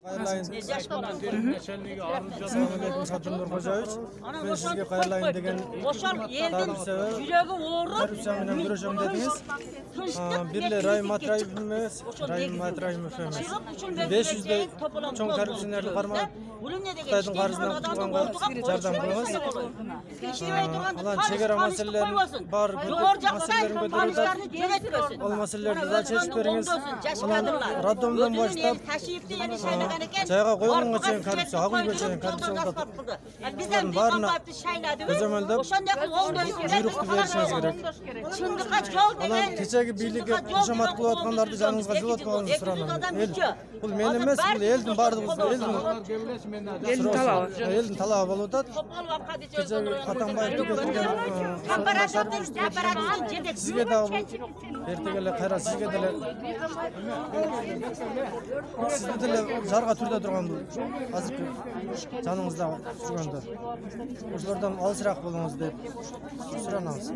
Начальниги Арызжан Сатыр Нуркожоевич, мен сизге кайрылайын деген ошол элдин жүрөгү ооруп, коррупция менен күрөшөм дедиңиз. Бирle Rahim Matраев эмес, Rahim Matраев эмес. 500 чоң коррупционерлер кармап, Кытайдын карызынан кутулганга жардам кылыңыз. Анан чегара маселелерин бар маселелерин көтөрүп, ал маселелерди да чечип бериңиз. Анан роддомдон баштап жайга коюлганга чейин коррупция, агылга чейин коррупция болуп атат. Бизден баарына көзөмөлдөп, буйрукту беришиңиз керек. Анан кечеги бийликке кошомат кылып аткандарды жаныңызга жылып атпаганыңызды суранам. Бул мен эмес, бул элдин бардыгыбыз, элдин талабы болуп атат. Кечеги Атамбаев көтөргөн сизге дагы эртең эле кайра сизге деле сизди деле жарга түрдө турган азыркы жаныңызда жүргөндөр. Ошолордон алысыраак болуңуз деп суранабыз.